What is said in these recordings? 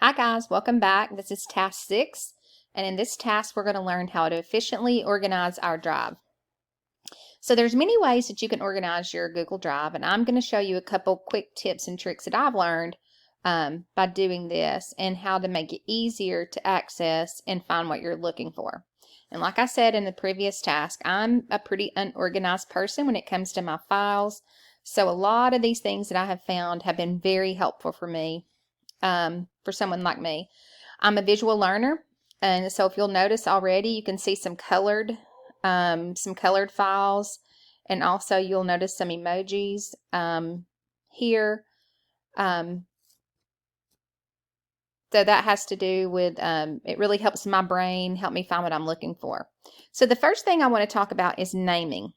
Hi guys, welcome back. This is task 6, and in this task we're going to learn how to efficiently organize our drive. So there's many ways that you can organize your Google Drive, and I'm going to show you a couple quick tips and tricks that I've learned by doing this and how to make it easier to access and find what you're looking for. And like I said in the previous task, I'm a pretty unorganized person when it comes to my files. So a lot of these things that I have found have been very helpful for me. For someone like me. I'm a visual learner, and so if you'll notice already, you can see some colored files, and also you'll notice some emojis here. So that has to do with, it really helps my brain help me find what I'm looking for. So the first thing I want to talk about is naming.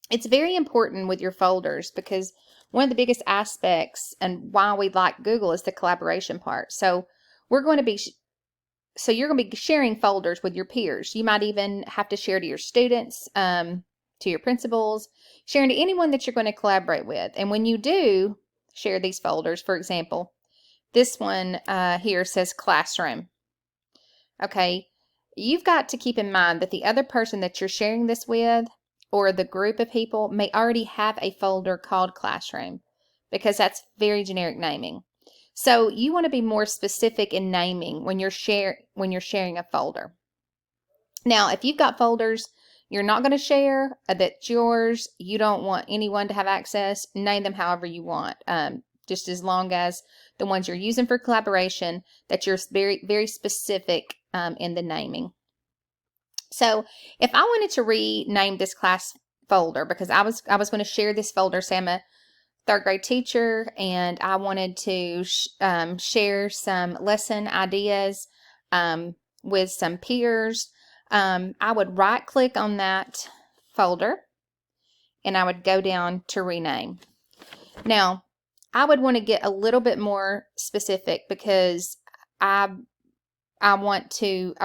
It's very important with your folders because one of the biggest aspects and why we like Google is the collaboration part. So you're going to be sharing folders with your peers. You might even have to share to your students, to your principals, sharing to anyone that you're going to collaborate with. And when you do share these folders, for example, this one here says classroom. Okay, you've got to keep in mind that the other person that you're sharing this with or the group of people may already have a folder called classroom because that's very generic naming. So you want to be more specific in naming when you're sharing a folder. Now, if you've got folders you're not going to share, that's yours, you don't want anyone to have access, name them however you want. Just as long as the ones you're using for collaboration, that you're very, very specific in the naming. So if I wanted to rename this class folder, because I was going to share this folder, say I'm a third grade teacher and I wanted to share some lesson ideas with some peers, I would right click on that folder and I would go down to rename. Now, I would want to get a little bit more specific because I've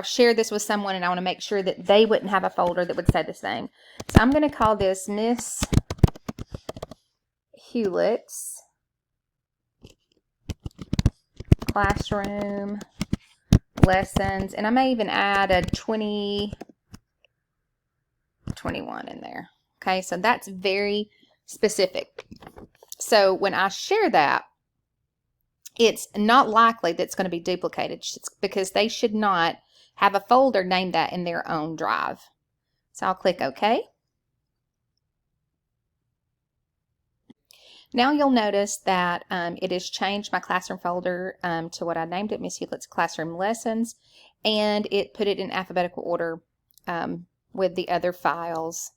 shared this with someone and I want to make sure that they wouldn't have a folder that would say the same. So I'm going to call this Miss Hewlett's Classroom Lessons, and I may even add a 2021 in there. Okay, so that's very specific. So when I share that, it's not likely that's going to be duplicated because they should not have a folder named that in their own drive. So I'll click OK. Now you'll notice that it has changed my classroom folder to what I named it, Miss Hewlett's Classroom Lessons, and it put it in alphabetical order with the other files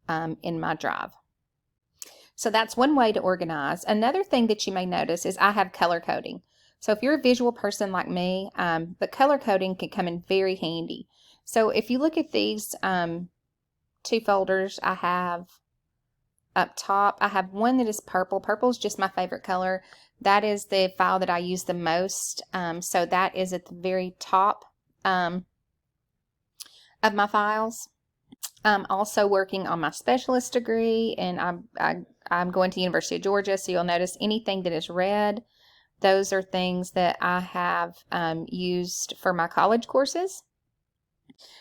in my drive. So that's one way to organize. Another thing that you may notice is I have color coding. So if you're a visual person like me, the color coding can come in very handy. So if you look at these two folders I have up top, I have one that is purple. Purple is just my favorite color. That is the file that I use the most. So that is at the very top of my files. I'm also working on my specialist degree, and I'm going to the University of Georgia, so you'll notice anything that is red, those are things that I have used for my college courses.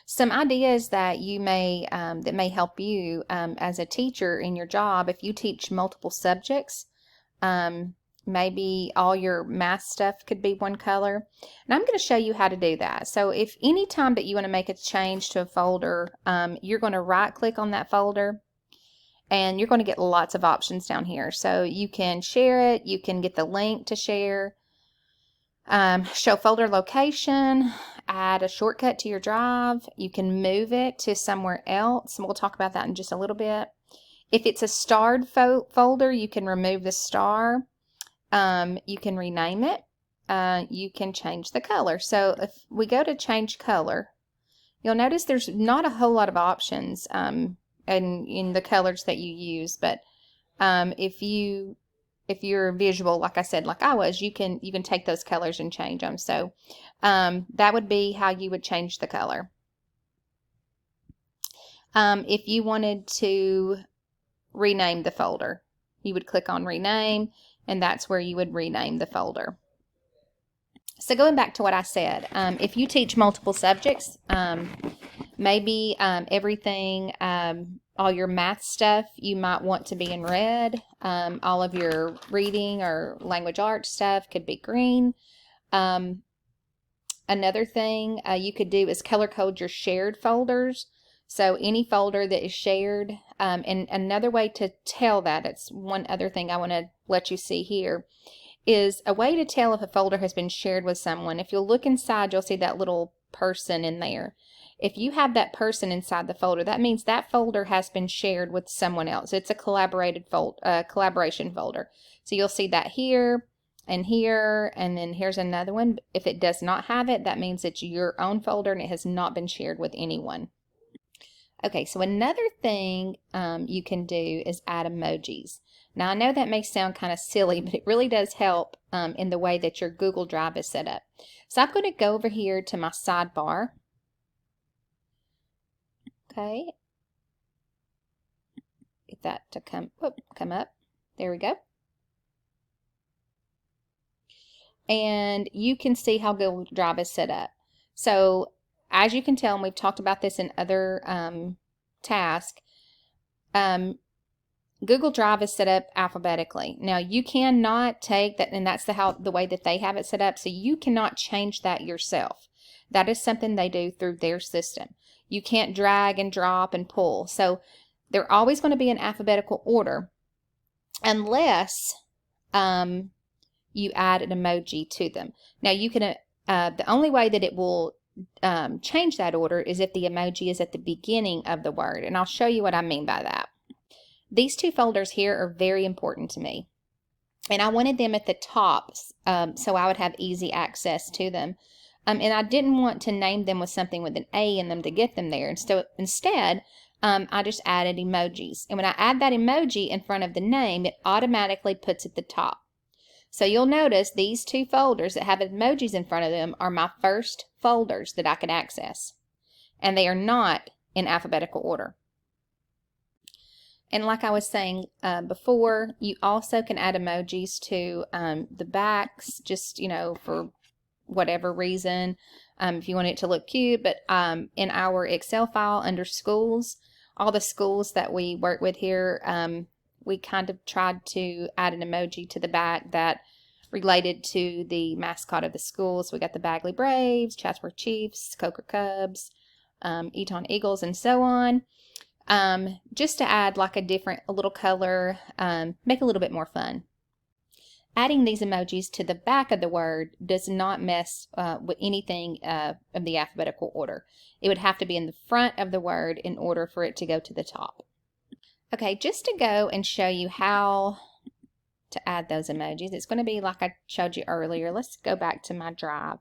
Some ideas that you may that may help you as a teacher in your job if you teach multiple subjects. Maybe all your math stuff could be one color. And I'm going to show you how to do that. So if any time that you want to make a change to a folder, you're going to right click on that folder and you're going to get lots of options down here. So you can share it, you can get the link to share, show folder location, add a shortcut to your drive, you can move it to somewhere else, and we'll talk about that in just a little bit. If it's a starred folder, you can remove the star. You can rename it. You can change the color. So if we go to change color, you'll notice there's not a whole lot of options in the colors that you use. But if you're visual, like I said, like I was, you can take those colors and change them. So that would be how you would change the color. If you wanted to rename the folder, you would click on rename, and that's where you would rename the folder. So going back to what I said, if you teach multiple subjects, maybe everything, all your math stuff, you might want to be in red. All of your reading or language arts stuff could be green. Another thing you could do is color code your shared folders. So any folder that is shared, and another way to tell that, it's one other thing I want to let you see here, is a way to tell if a folder has been shared with someone. If you'll look inside, you'll see that little person in there. If you have that person inside the folder, that means that folder has been shared with someone else. It's a collaboration folder. So you'll see that here and here, and then here's another one. If it does not have it, that means it's your own folder and it has not been shared with anyone. Okay, so another thing you can do is add emojis. Now, I know that may sound kind of silly, but it really does help in the way that your Google Drive is set up. So I'm going to go over here to my sidebar. Okay. Get that to come up. There we go. And you can see how Google Drive is set up. So as you can tell, and we've talked about this in other tasks, Google Drive is set up alphabetically. Now you cannot take that, and that's the way that they have it set up, so you cannot change that yourself. That is something they do through their system. You can't drag and drop and pull. So they're always going to be in alphabetical order unless you add an emoji to them. Now you can, the only way that it will change that order is if the emoji is at the beginning of the word, and I'll show you what I mean by that. These two folders here are very important to me, and I wanted them at the top so I would have easy access to them. And I didn't want to name them with something with an A in them to get them there. Instead, I just added emojis. And when I add that emoji in front of the name, it automatically puts it at the top. So you'll notice these two folders that have emojis in front of them are my first folders that I can access. And they are not in alphabetical order. And like I was saying before, you also can add emojis to the backs, just, for whatever reason, if you want it to look cute. But in our Excel file under schools, all the schools that we work with here, we kind of tried to add an emoji to the back that related to the mascot of the school. So we got the Bagley Braves, Chatsworth Chiefs, Coker Cubs, Eton Eagles, and so on. Just to add like a little color, make it a little bit more fun. Adding these emojis to the back of the word does not mess with anything of the alphabetical order. It would have to be in the front of the word in order for it to go to the top. Okay, just to go and show you how to add those emojis, it's going to be like I showed you earlier. Let's go back to my drive.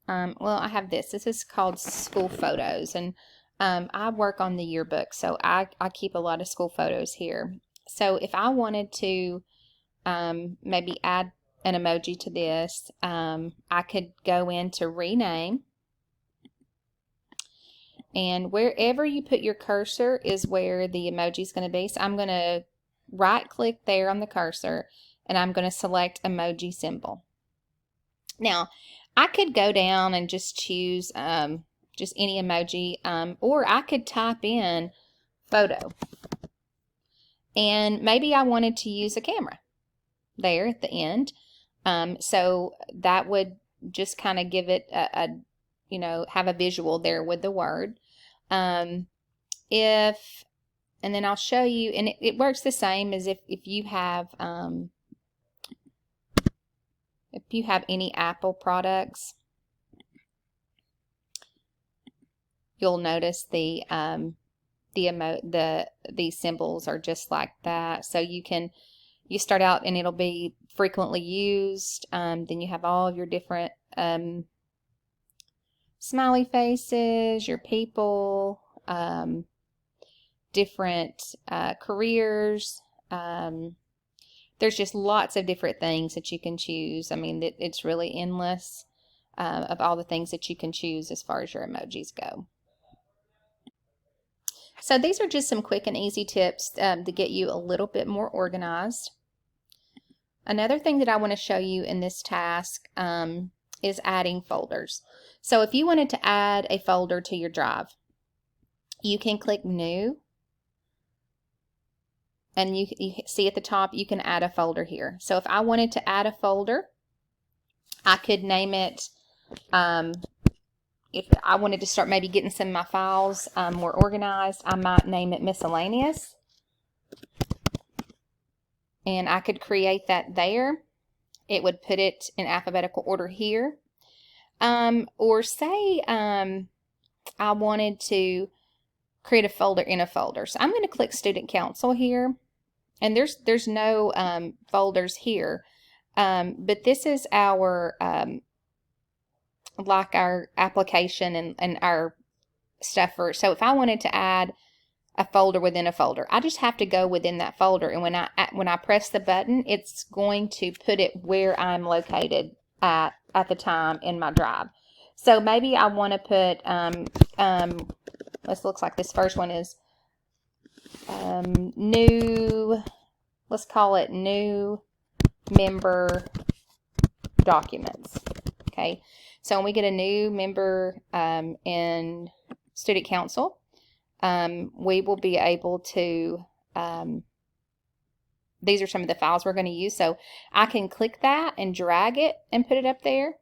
Well, I have this. This is called School Photos, and I work on the yearbook, so I keep a lot of school photos here. So if I wanted to maybe add an emoji to this, I could go into rename, and wherever you put your cursor is where the emoji is going to be. So I'm going to right click there on the cursor, and I'm going to select emoji symbol. Now I could go down and just choose just any emoji, or I could type in photo, and maybe I wanted to use a camera there at the end, so that would just kind of give it have a visual there with the word. And then I'll show you, and it works the same as if you have any Apple products. You'll notice these symbols are just like that. So you start out and it'll be frequently used. Then you have all of your different smiley faces, your people, different careers. There's just lots of different things that you can choose. I mean, it's really endless of all the things that you can choose as far as your emojis go. So these are just some quick and easy tips to get you a little bit more organized. Another thing that I want to show you in this task is adding folders. So if you wanted to add a folder to your drive, you can click New, and you see at the top you can add a folder here. So if I wanted to add a folder, I could name it, if I wanted to start maybe getting some of my files more organized, I might name it Miscellaneous. And I could create that there. It would put it in alphabetical order here. Or say I wanted to create a folder in a folder. So I'm going to click Student Council here. And there's no folders here. But this is our like our application and our stuff for. So if I wanted to add a folder within a folder, I just have to go within that folder, and when I press the button, it's going to put it where I'm located at the time in my drive. So maybe I want to put this looks like this first one is new, let's call it new member documents. Okay, so when we get a new member in Student Council, we will be able to, these are some of the files we're going to use. So I can click that and drag it and put it up there.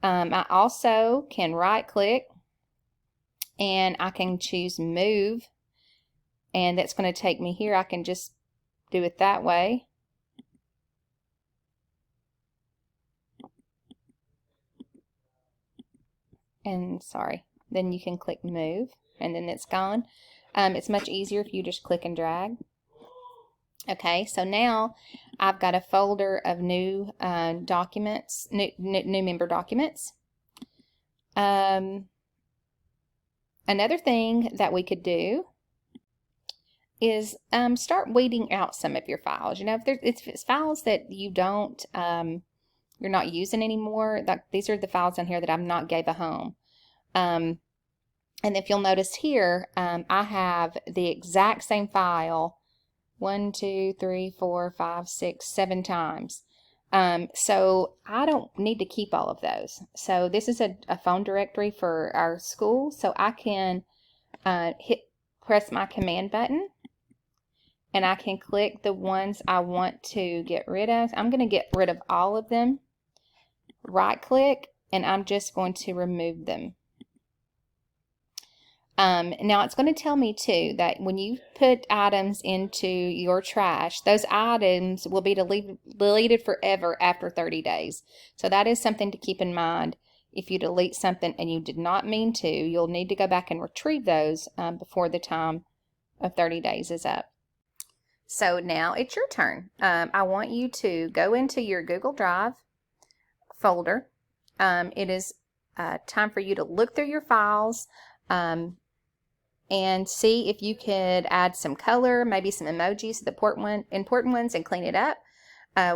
I also can right click and I can choose Move, and that's going to take me here. I can just do it that way. And sorry, then you can click Move, and then it's gone. It's much easier if you just click and drag. Okay, so now I've got a folder of new documents, new member documents. Another thing that we could do is start weeding out some of your files. You know, if it's files that you don't, you're not using anymore, these are the files in here that I've not gave a home. And if you'll notice here, I have the exact same file 1, 2, 3, 4, 5, 6, 7 times. So I don't need to keep all of those. So this is a phone directory for our school. So I can press my command button, and I can click the ones I want to get rid of. I'm going to get rid of all of them. Right click, and I'm just going to remove them. Now it's going to tell me too that when you put items into your trash, those items will be deleted forever after 30 days. So that is something to keep in mind. If you delete something and you did not mean to, you'll need to go back and retrieve those before the time of 30 days is up. So now it's your turn. I want you to go into your Google Drive folder. It is time for you to look through your files and see if you could add some color, maybe some emojis to the important ones, and clean it up.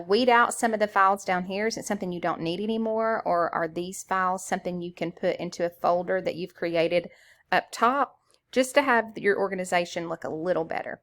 Weed out some of the files down here. Is it something you don't need anymore, or are these files something you can put into a folder that you've created up top just to have your organization look a little better?